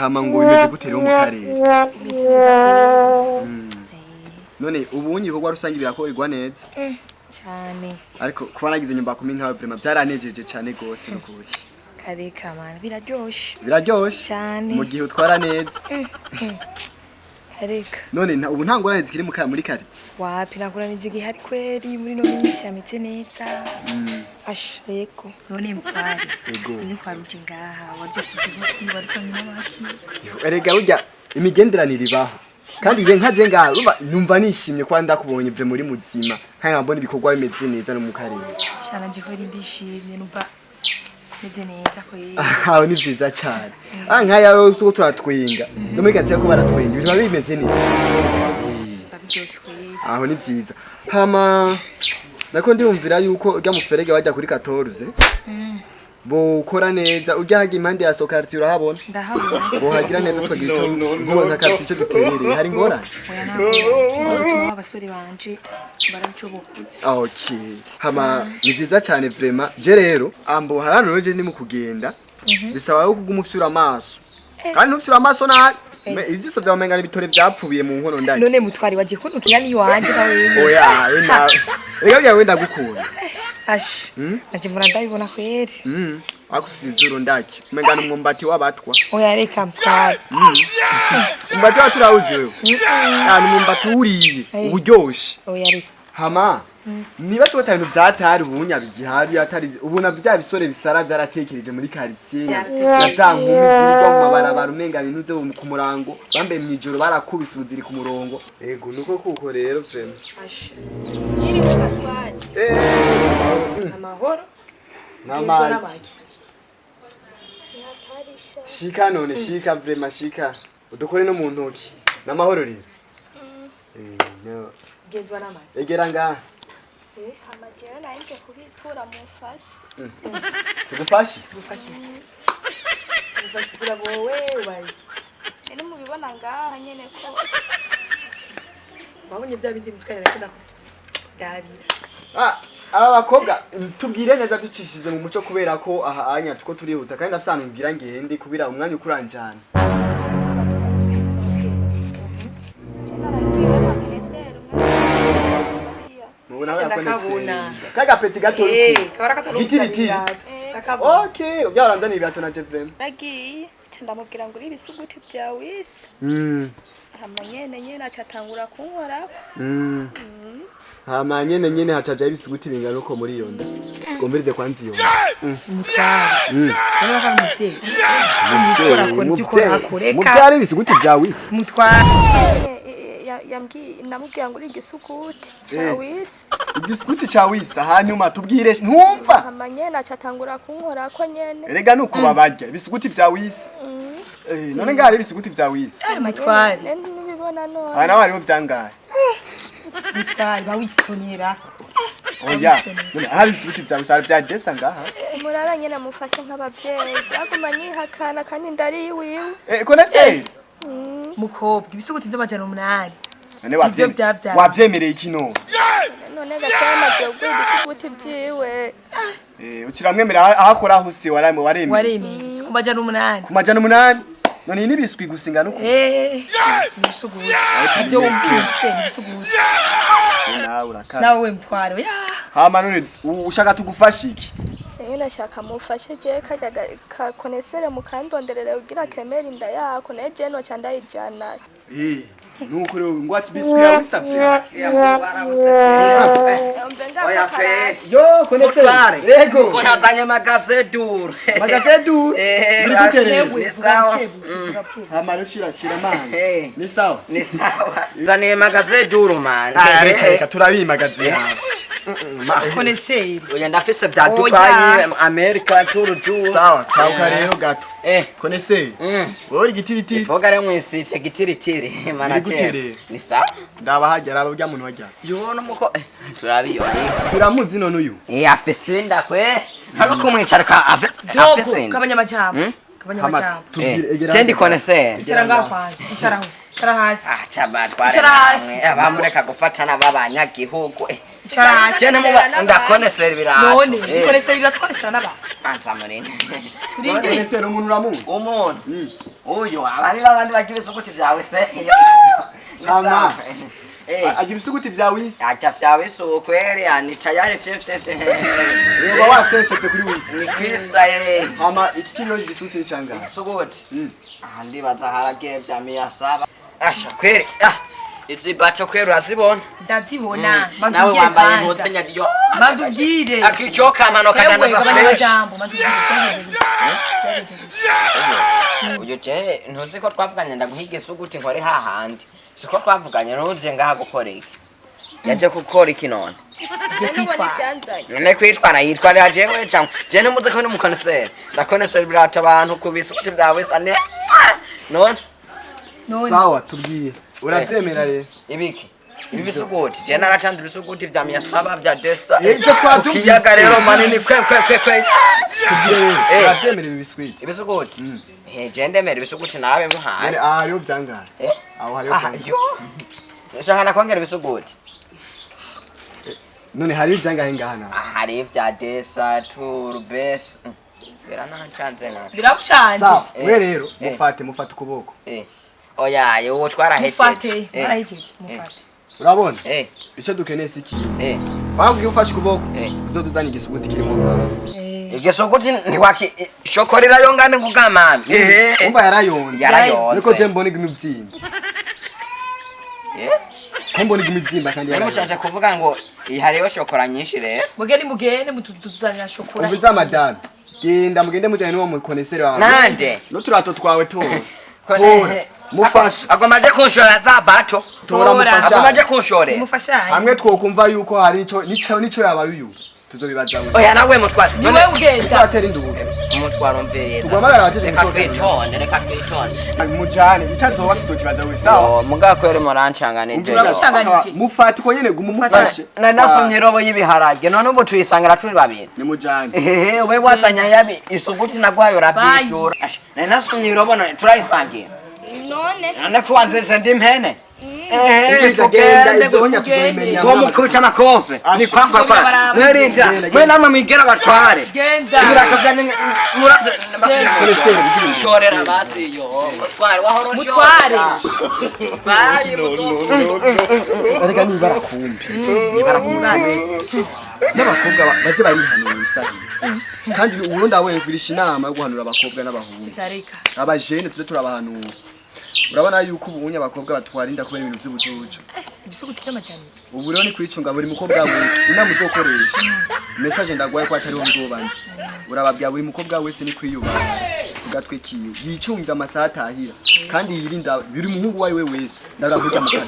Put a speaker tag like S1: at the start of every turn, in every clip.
S1: hama ngo bimeze gutera mu karere none ubunyi ko rusange birakorerwa neza
S2: cyane
S1: ariko kuba nagize nyumba kumi nkawe vraiment byaranejeje cyane gose n'ukuri
S2: kareka man biraryoshe
S1: cyane mu gihe utwara neza
S2: kareka
S1: none ubu ntangorane zikiri muri karitsiye
S2: wapi nangorane zigi hari kweri muri no minsi yameze neza asheko none mutwari ni kwa rujingaha waje kugira waricanye n'abaki
S1: erega urya imigenderanire ibaho kandi je nkaje ngaha numva nishimye kwa ndakubonye vye muri muzima nkaya mbona ibikorwa bimeze neza no mu karere
S2: shana nje kweri ndishimye numva meze neza kweri
S1: aho ni vyiza cyane nkaya rero twatwinga no muri gatse ko baratwenga ibintu bimeze neza aho ni vyiza hama nako ndumvira yuko urya muferege wajya kuri 14 bo ukora neza urya haga impande ya sokarti urahabona
S2: ndahabona
S1: bo hagira neza twagira cyo nka karti cyo duterere hari ngora
S2: abasore banje barabicobokuze
S1: okay hama ni vyiza cyane vraiment je rero ambo harano je ni mu kugenda bisaba yo kugumufyura amaso kandi nufyura amaso na iziso vyamenga n'ibitore vyapfubiye mu nkono ndaki
S2: none mutwari waje kunukira ni wanje nawe
S1: oya ena rega wenda gukunda
S2: ash naje mura ndabibona kweri
S1: akufise izuru ndaki umenga n'umwumbati wabatwa
S2: oya reka mtwari
S1: umbati waturawuze wewe yani umwumbati uriye uburyoshe
S2: oya reka
S1: hama niba cyo ibintu vyatari ubunya bigihari atari ubuna bya bisore bisara byaratekereje muri quartier yazankumi zirwa mu mabarabara umenga bintuze ku murango bambe mwijoro barakubise ubuziri ku murongo ego nuko kuko rero vraiment
S2: iri batwaje amahoro
S1: namaki shika none shika vraiment shika udukore no mu ntoki namahoro rero no
S2: gezwa namaki
S1: egera ngaha
S3: amajera naje kubitura mufashe
S1: tugufashe
S2: kura wowe bari
S3: ene mubibona ngaha nyene ko
S2: babonye bya bindi mutwarira kida dabira
S1: aba bakobwa tubwire neza ducishije mu muco kubera ko aha anya tuko turihuta kandi afisana ngira ngende kubira umwanya ukuranjana Mubona yakonese kaga peti gato gitiriti okay ubyaranzani ibyato na Jevem
S3: bagiye ndamubwira ngo ibisuguti bya wihuse hamanyene acatangura kunkora
S1: hamanyene hacaje ibisuguti bingana uko muri yonda gomberize kwanzi yonda
S2: mutwari sana kama
S1: mutari ibisuguti bya wihuse
S2: mutwari
S3: namubwira ngo igisuguti cha wihuse
S1: igisuguti cha wihuse hanyuma tubwire ntumva
S3: hamanyene acatangura kunkora ko nyene
S1: erega nuko babarya ibisuguti bya wihuse none ngari ibisuguti bya wihuse
S2: mutwari
S3: nibibona none
S1: hana bariho vyangaye
S2: mutwari bawisonera
S1: oya none hari ibisuguti bya wihuse bya desa ngaha
S3: murara nyene mufashe nk'abavyeyi aguma nyihakana kandi ndari wiwe
S1: konese
S2: mukobwa ibisuguti by'amajana 8
S1: none wavyemereye ikino
S3: none gashama byo ibisuguti byiwe
S1: ukiramwemera ahakora hose waremeye
S2: ku majana 8
S1: ku majana 8 none ni biswi gusinga nuko
S2: ibisuguti byo umvise ibisuguti nawe mtwaro ya
S1: hama none ushaka tugufasha iki
S3: nyine nashaka mufashe je kajya konesere mukandonderere ugira kemera inda yako neje no cyandayijana nuko rero ngwati biswi ya wisavye
S4: oya fe
S1: yo konesere rego
S4: konazanye magaze dur
S1: bikutere
S4: sawa
S1: hama rushira mani ni sawa
S4: zane magaze dur man
S1: reka turabimagaze
S2: konesere
S4: oya ndafise bya Dubai America turuju
S1: sawa kauka rero gato konesere wori gitiriti
S4: bogare mwisitse gitiritiri mana ni sawa
S1: ndabahagera abajya muntu wajya
S4: yo no muko turabiyo
S1: turamuzi none uyu
S4: afise ndakwe hano kumwicara ka afise
S2: kabanyamajambo gabanya amajambo
S4: Jendi konese
S2: icara ngaho kwanza icara hasi
S4: chaba tware abamureka gufatana babanyagihugu
S2: icara hasi
S4: cyane mu ndakonesera birato
S2: none konesera biratwasana naba
S4: anzamunene
S1: konesera umuntu uramuzi
S4: umuntu uyu abari babandi bagiye Ibisuguti byawe se
S1: ama agira Ibisuguti byawe isi
S4: acha vyawe so kwere ani tayari 50
S1: yego wafite kuri wisi
S4: ni kwisa
S1: ama iki kilo Ibisuguti cyanga
S4: Ibisuguti ahandi bazaharagiye bya 107 asha kwere izi bato kwere urazibona
S2: ndazibona
S4: nawe wambaye impuzu nyadiyo
S2: mandubwire
S4: akicoka amanoka ndanaza fresh uyo je ntuzi ko twavuganye ndaguhiga Ibisuguti nkore hahandi siko twavuganye nuje ngaha gukoreka yaje gukora iki none
S2: je kwitwa
S4: none kwitwara yitwara jewe cyangwa je numuze ko mu concert ndakonesera birato abantu ku Ibisuguti byawe sane none
S1: sawa tubwiye urabyemera rero
S4: ibiki Ibisuguti je naratanze Ibisuguti vya 107 vya desa
S1: ibyo twatumvise
S4: kiyaga rero manini kwe
S1: urabyemera Ibisuguti
S4: Ibisuguti je ndemera Ibisuguti nawe muhaye
S1: rero byangana aho hariyo
S4: yo nshaka nakongera Ibisuguti
S1: none hari ibyangahe ngahana
S4: hari vya desa turbes biranancanze na
S2: birakucanze
S1: sawa we rero mufate ukuboko
S4: oya yo twarahejeje
S2: mufate
S1: urabona icyo dukeneye siki wabwiye ufashe ukuboko uzoduzanye Igisuguti kirimo
S4: Igisuguti ntiwaki shokorera yongane kugamana
S1: umva yarayonze niko je mbona imibyimba mbona imibyimba kandi
S4: yarayonze kuvuga ngo ihariyo shokora nyinshi rero
S2: mugende mutuzanya shokora
S1: ubiza madame genda mugende mujanye n'uwo mukonesere wawe
S4: nande
S1: no turato twawe tora mufasha
S4: agomaje kunshora za bato agomaje kunshore
S1: hamwe twokumva yuko hari nico yabayuyu tuzobibaza we
S2: oya nawe mutwara niwe ugenda
S1: atera induru
S4: umutwaro mvereza
S1: tugomagara abajeje
S4: reka twitonde
S1: mujane icazoba tuzokibaza we sawa
S4: mugakwere murancanganije
S1: mufate ko nyene gumufashe
S4: na nasomye robo yibiharage none ubu tuyisangira turi babiri
S1: ni mujane
S4: we watanya yabi Ibisuguti nagwayo rabishura na nasomye robo turayisangira none kuwanzeze ndimpene Zomukucha makofe ni kwamba kwa mwerinda mwenamwe mwigera batware ibiraka byane muraze shorera basi yo mutware wahoro
S2: mutware
S4: bayi
S1: arega ni barakumbi n'abakobwa baze barihanura isahi kandi uburundi awe kwirisha inama yo guhanura abakobwa n'abahungu abajene tuze turabahanura urabona yuko ubunya abakobwa batwarinda kubera ibintu by'ubujuju
S2: Ibisuguti cy'amajani
S1: ubu rero ni kwicunga buri mukobwa wese inama uzokoresha message ndagwaye ko atari wo nzobanje urababya buri mukobwa wese ni kwiyubaha ugatwe kiyo yicunga amasaha atahira kandi yirinda biri muhungu wari we wese ndaravuga mu kanwa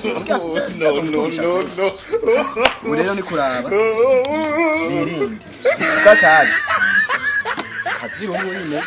S1: no rero ni kuraba birinde kwataje kaziro nyine